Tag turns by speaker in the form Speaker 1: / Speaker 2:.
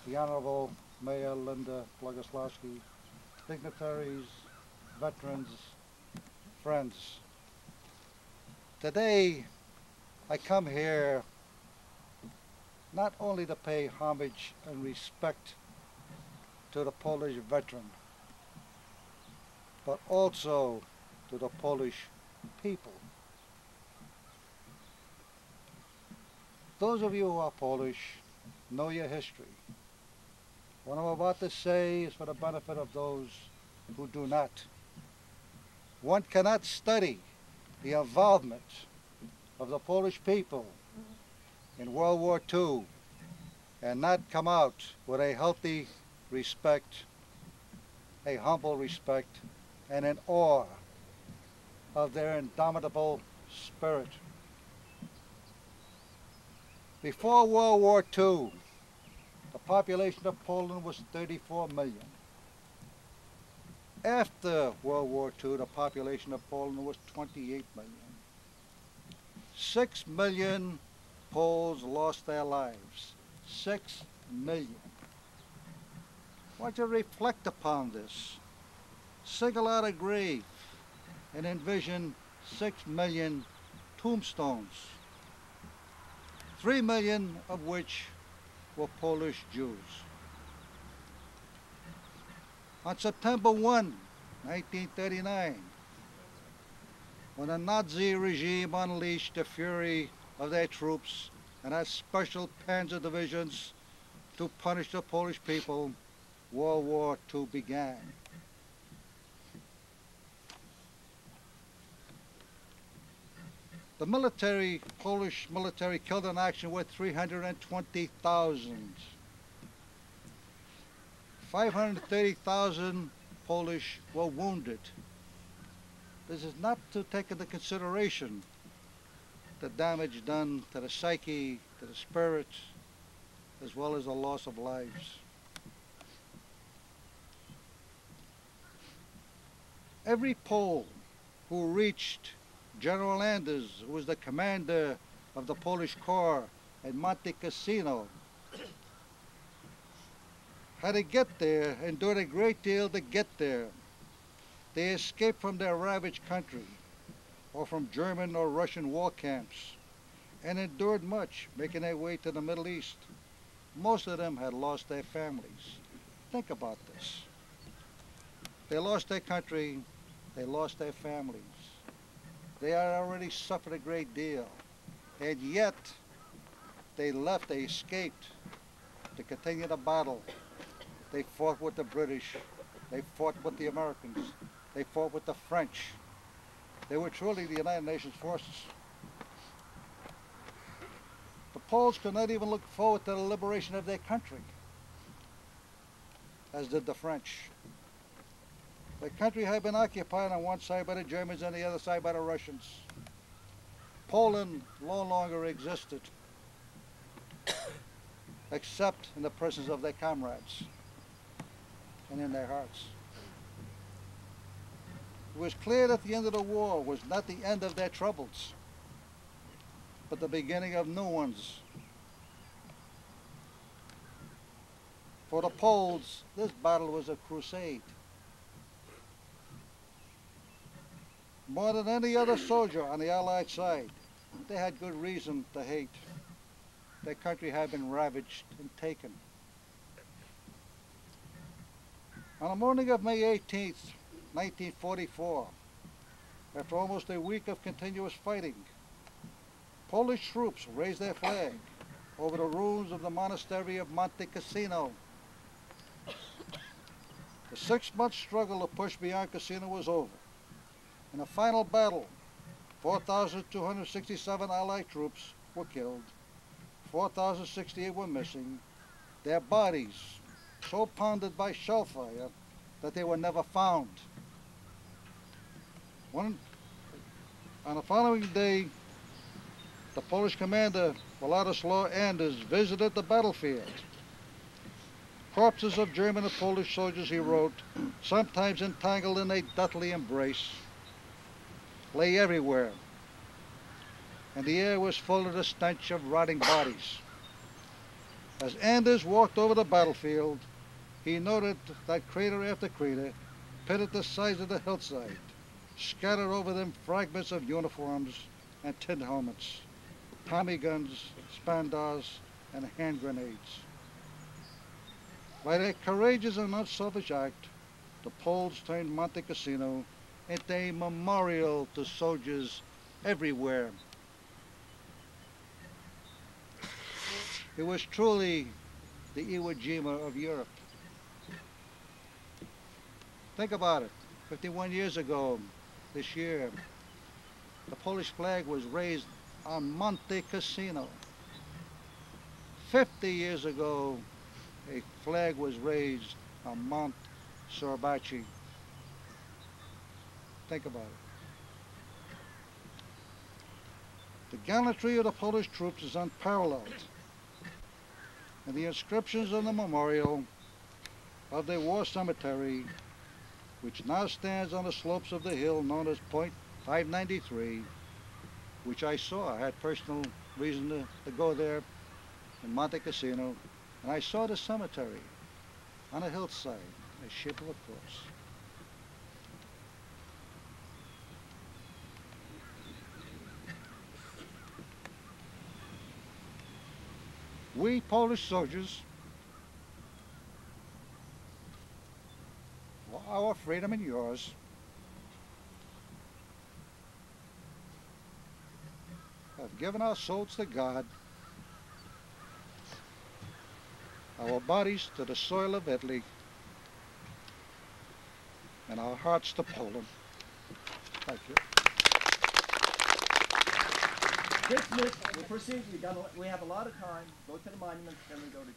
Speaker 1: the Honorable Mayor Linda Boguslavsky, dignitaries, veterans, friends. Today, I come here not only to pay homage and respect to the Polish veteran, but also to the Polish people. Those of you who are Polish know your history. What I'm about to say is for the benefit of those who do not. One cannot study the involvement of the Polish people in World War II and not come out with a healthy respect, a humble respect, and an awe of their indomitable spirit. Before World War II, the population of Poland was 34 million. After World War II, the population of Poland was 28 million. 6 million Poles lost their lives. 6 million. I want you to reflect upon this. Single out a grave and envision 6 million tombstones, 3 million of which were Polish Jews. On September 1, 1939, when the Nazi regime unleashed the fury of their troops and had special panzer divisions to punish the Polish people, World War II began. The military, Polish military, killed in action with 320,000. 530,000 Polish were wounded. This is not to take into consideration the damage done to the psyche, to the spirit, as well as the loss of lives. Every Pole who reached General Anders, who was the commander of the Polish Corps at Monument.Część-2, had to get there, endured a great deal to get there. They escaped from their ravaged country, or from German or Russian war camps, and endured much, making their way to the Middle East. Most of them had lost their families. Think about this. They lost their country, they lost their families. They had already suffered a great deal, and yet they left, they escaped to continue the battle. They fought with the British, they fought with the Americans, they fought with the French. They were truly the United Nations forces. The Poles could not even look forward to the liberation of their country, as did the French. The country had been occupied on one side by the Germans and the other side by the Russians. Poland no longer existed, except in the presence of their comrades and in their hearts. It was clear that the end of the war was not the end of their troubles, but the beginning of new ones. For the Poles, this battle was a crusade. More than any other soldier on the Allied side, they had good reason to hate. Their country had been ravaged and taken. On the morning of May 18th, 1944, after almost a week of continuous fighting, Polish troops raised their flag over the ruins of the monastery of Monument-Część-2. The 6-month struggle to push beyond Cassino was over. In a final battle, 4,267 Allied troops were killed, 4,068 were missing, their bodies so pounded by shell fire that they were never found. On the following day, the Polish commander, Władysław Anders, visited the battlefield. Corpses of German and Polish soldiers, he wrote, sometimes entangled in a deathly embrace, lay everywhere, and the air was full of the stench of rotting bodies. As Anders walked over the battlefield, he noted that crater after crater pitted the sides of the hillside, scattered over them fragments of uniforms and tin helmets, Tommy guns, spandars, and hand grenades. By their courageous and unselfish act, the Poles turned Monte Cassino into a memorial to soldiers everywhere. It was truly the Iwo Jima of Europe. Think about it. 51 years ago, this year, the Polish flag was raised on Monte Cassino. 50 years ago, a flag was raised on Mount Sorbachi. Think about it. The gallantry of the Polish troops is unparalleled, and the inscriptions on the memorial of their war cemetery, which now stands on the slopes of the hill known as Point 593, which I saw. I had personal reason to go there in Monte Cassino, and I saw the cemetery on a hillside, in the shape of a cross. We Polish soldiers, for our freedom and yours, have given our souls to God, our bodies to the soil of Italy, and our hearts to Poland. Thank you.
Speaker 2: Christmas, we'll proceed. We have a lot of time. Go to the monument, then we go to